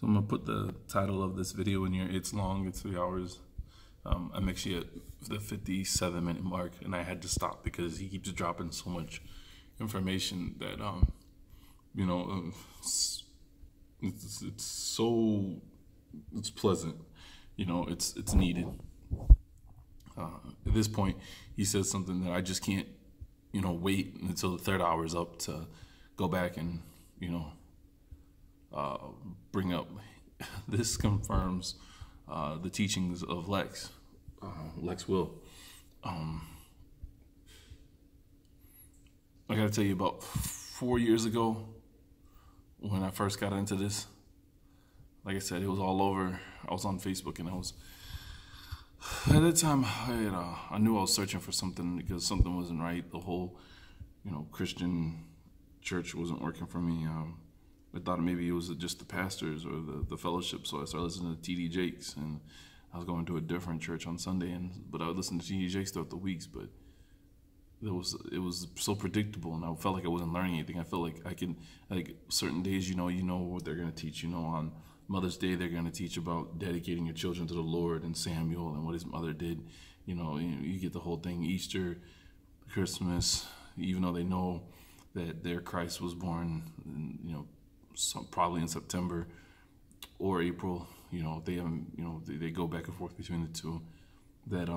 So I'm gonna put the title of this video in here. It's long, it's 3 hours. I'm actually at the 57-minute mark, and I had to stop because he keeps dropping so much information that it's pleasant, it's needed. At this point, he says something that I just can't, wait until the third hour is up to go back and bring up. This confirms the teachings of Lexwill. I gotta tell you, about 4 years ago, when I first got into this, like I said, it was all over. I was on Facebook, and at that time, I knew I was searching for something because something wasn't right. The whole, Christian church wasn't working for me. I thought maybe it was just the pastors or the fellowship, so I started listening to T.D. Jakes, and I was going to a different church on Sunday, but I would listen to T.D. Jakes throughout the weeks, but it was so predictable, and I felt like I wasn't learning anything. I felt like certain days, you know what they're going to teach. On Mother's Day, they're going to teach about dedicating your children to the Lord, and Samuel and what his mother did. You get the whole thing. Easter, Christmas, even though they know that their Christ was born, probably in September or April. They haven't. They go back and forth between the two. That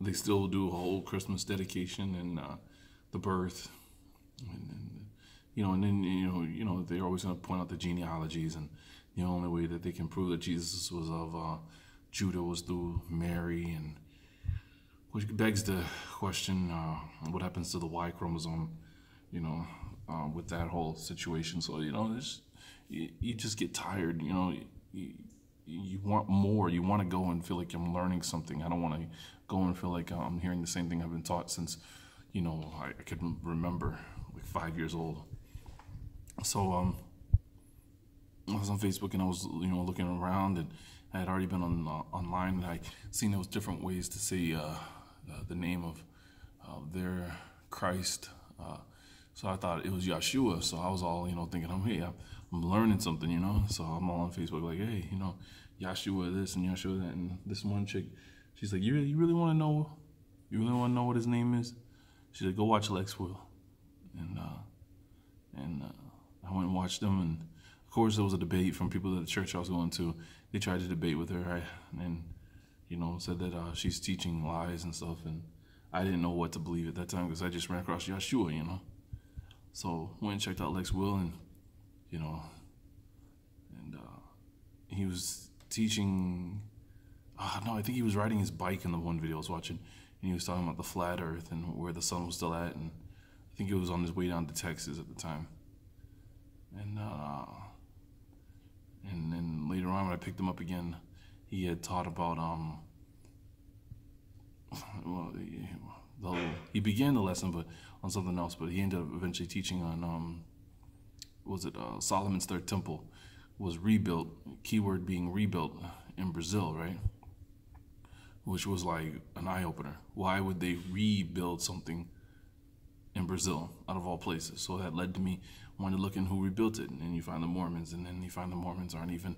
they still do a whole Christmas dedication and the birth, and then they're always going to point out the genealogies, and the only way that they can prove that Jesus was of Judah was through Mary, and which begs the question, what happens to the Y chromosome, with that whole situation. So you just get tired. You want more. You want to go and feel like I'm learning something. I don't want to go and feel like I'm hearing the same thing I've been taught since I could remember, like 5 years old. So I was on Facebook, and I was looking around, and I had already been online, and I seen there was different ways to say the name of their Christ. So I thought it was Yeshua. So I was all thinking, I'm learning something, So I'm all on Facebook like, hey, Yeshua this and Yeshua that. And this one chick, she's like, you really want to know? You really want to know what his name is? She's like, go watch Lexwill. And I went and watched them, and of course there was a debate from people at the church I was going to. They tried to debate with her, and said that she's teaching lies and stuff, and I didn't know what to believe at that time because I just ran across Yeshua, So went and checked out Lexwill, and he was teaching. No, I think he was riding his bike in the one video I was watching, and he was talking about the flat Earth and where the sun was still at, and I think he was on his way down to Texas at the time. And then later on, when I picked him up again, he had taught about he began the lesson, but on something else. But he ended up eventually teaching on Solomon's third temple was rebuilt. Keyword being rebuilt in Brazil, right? Which was like an eye opener. Why would they rebuild something in Brazil, out of all places? So that led to me wanting to look in who rebuilt it, and you find the Mormons, and then you find the Mormons aren't even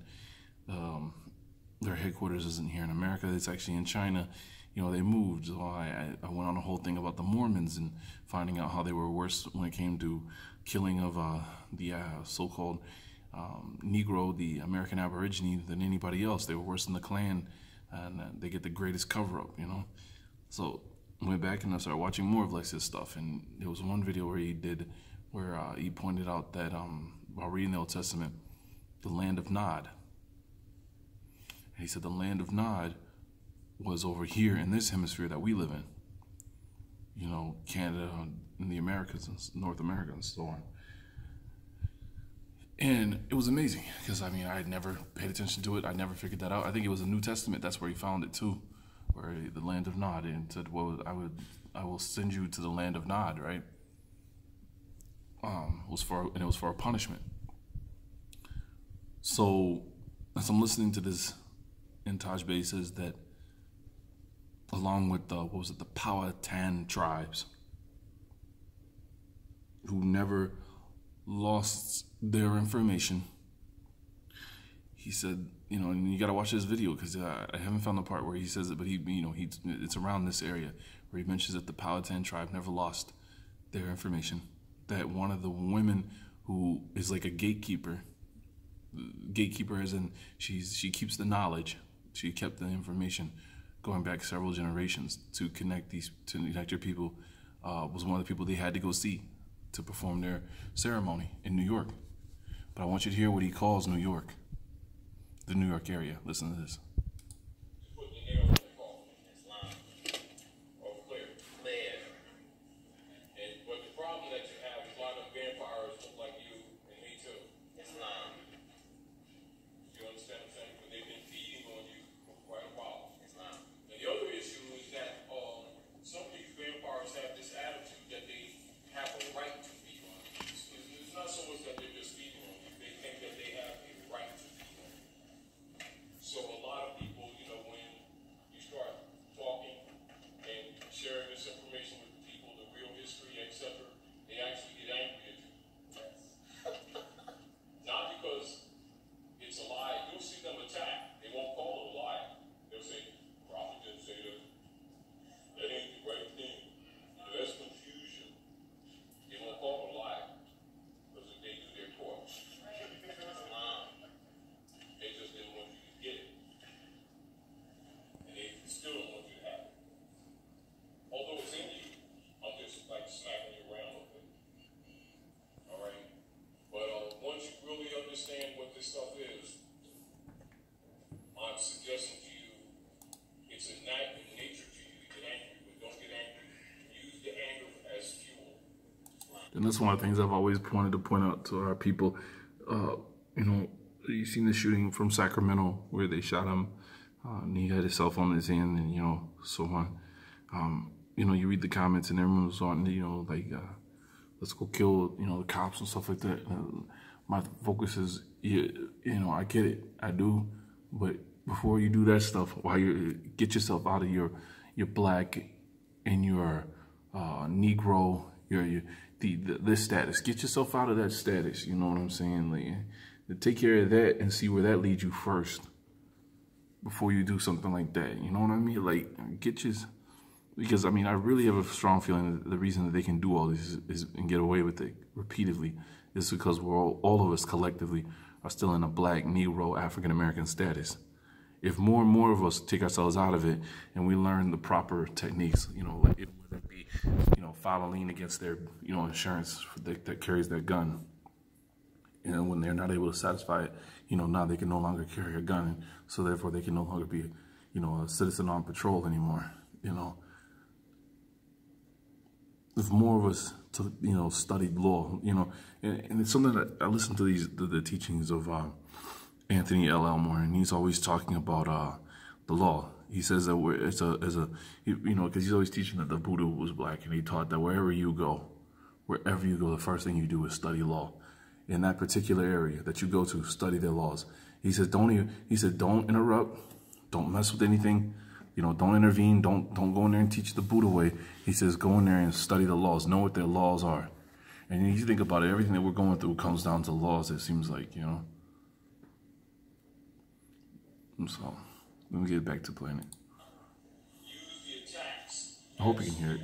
their headquarters isn't here in America. It's actually in China. They moved. So I went on a whole thing about the Mormons and finding out how they were worse when it came to killing of the so-called Negro, the American Aborigine, than anybody else. They were worse than the Klan, and they get the greatest cover-up, So I went back and I started watching more of Lex's stuff, and there was one video where he pointed out that while reading the Old Testament, the land of Nod. And he said the land of Nod was over here in this hemisphere that we live in. Canada and the Americas and North America and so on. And it was amazing because I had never paid attention to it. I never figured that out. I think it was the New Testament. That's where he found it too, where the land of Nod, and said, "Well, I will send you to the land of Nod." Right? It was for a punishment. So as I'm listening to this, and Taj Bey says that along with the Powhatan tribes, who never lost their information, he said, and you got to watch this video because I haven't found the part where he says it, but it's around this area where he mentions that the Powhatan tribe never lost their information. That one of the women who is like a gatekeeper as in she keeps the knowledge, she kept the information going back several generations to connect your people, was one of the people they had to go see to perform their ceremony in New York. But I want you to hear what he calls New York, the New York area. Listen to this. And that's one of the things I've always wanted to point out to our people. You've seen the shooting from Sacramento where they shot him, and he had his cell phone in his hand, and so on. You read the comments, and everyone was on, let's go kill, the cops and stuff like that. My focus is, I get it, I do, but before you do that stuff, get yourself out of your black and your Negro, this status. Get yourself out of that status. You know what I'm saying? Take care of that and see where that leads you first before you do something like that. You know what I mean? Because I really have a strong feeling that the reason that they can do all this and get away with it repeatedly is because all of us collectively are still in a black, Negro, African American status. If more and more of us take ourselves out of it and we learn the proper techniques, whether it be, file a lien against their, insurance that carries their gun. And when they're not able to satisfy it, now they can no longer carry a gun. So therefore they can no longer be, a citizen on patrol anymore, If more of us, studied law, and it's something that I listen to the teachings of Anthony L. Elmore, and he's always talking about the law. He says that because he's always teaching that the Buddha was black, and he taught that wherever you go, the first thing you do is study law. In that particular area that you go to, study their laws. He said, don't interrupt, don't mess with anything, don't intervene, don't go in there and teach the Buddha way. He says, go in there and study the laws, know what their laws are. And you think about it, everything that we're going through comes down to laws, it seems like, So, let me get back to playing it. I hope you can hear it.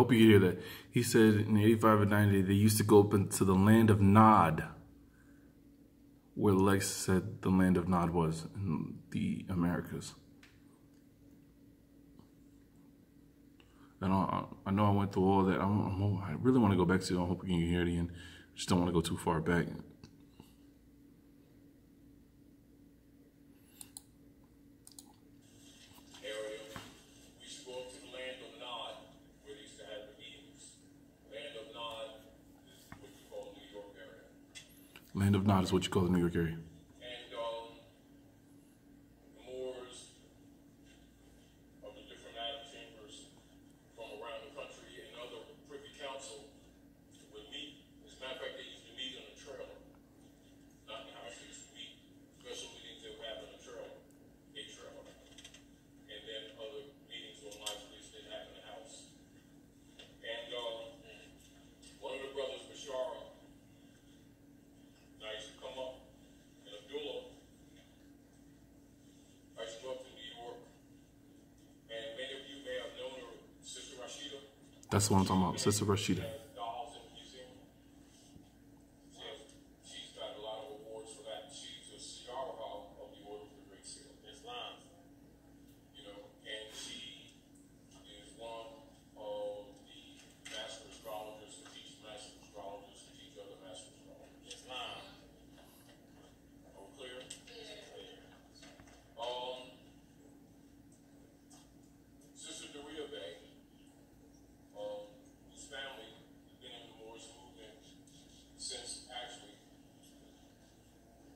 hope you hear that. He said in 85 and 90, they used to go up into the land of Nod, where Lex said the land of Nod was in the Americas. I know I went through all that. I really want to go back to it. I hope you can hear it again. Just don't want to go too far back. Land of Nod is what you call the New York area. And the Moors of the different Adam chambers from around the country and other privy council would meet. As a matter of fact, they used to meet on a trailer, not in the house. They used to meet. Special meetings they would have in a trailer, and then other meetings on live streets they'd have in the house. And one of the brothers, Bashar, I used to come up in Abdullah. I used to go up to New York, and many of you may have known her, Sister Rashida. That's what I'm talking about, Sister Rashida. Dolls in the museum. She's got a lot of awards for that. She's a Siyara of the Order of the Great Seal, Islam. You know, and she is one of the master astrologers who teach master astrologers who teach other master astrologers. Islam. Clear? Sister Doria Bay, his family has been in the Moorish movement since actually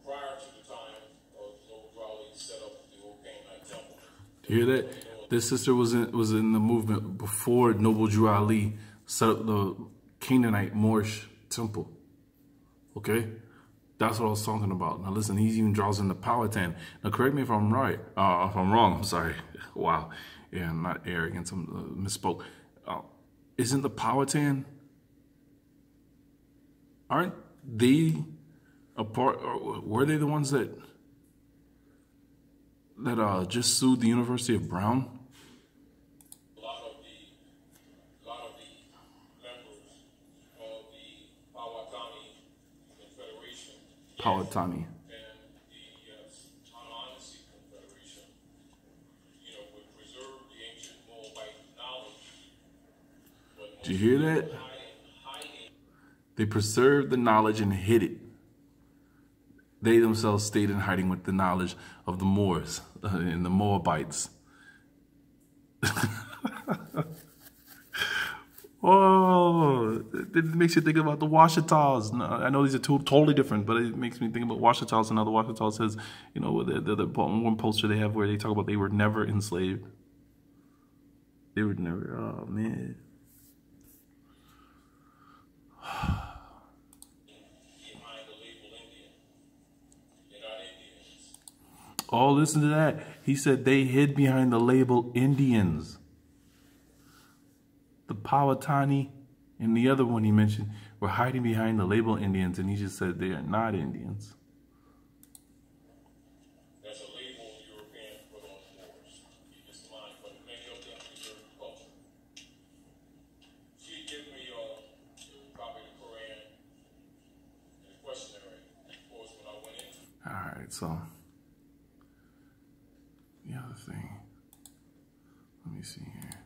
prior to the time of Noble Raleigh set up the old Canaanite temple. Do you hear that? This sister was in the movement before Noble Drew Ali set up the Canaanite Moorish temple. Okay? That's what I was talking about. Now listen, he even draws in the Powhatan. Now correct me if I'm right, if I'm wrong, I'm sorry. Wow. Yeah, I'm not arrogant, I misspoke. Isn't the Powhatan, aren't they a part, or were they the ones that just sued the University of Brown? A lot of the members of the Powhatani Confederation. Powhatani. And the Anansi Confederation, you know, would preserve the ancient Moabite knowledge. Do you hear that? They preserved the knowledge and hid it. They themselves stayed in hiding with the knowledge of the Moors and the Moabites. Oh, it makes you think about the Washitas. I know these are two totally different, but it makes me think about Washitas. Another Washita says, you know, the one poster they have where they talk about they were never enslaved. They were never, oh man. Oh, listen to that. He said they hid behind the label Indians. The Powhatani and the other one he mentioned were hiding behind the label Indians, and he just said they are not Indians. There's a label Europeans put on Moors. Keep this in mind, but many of them preserve culture. She gave me a copy of the Quran and a questionnaire, of course, when I went in. All right, so the other thing. Let me see here.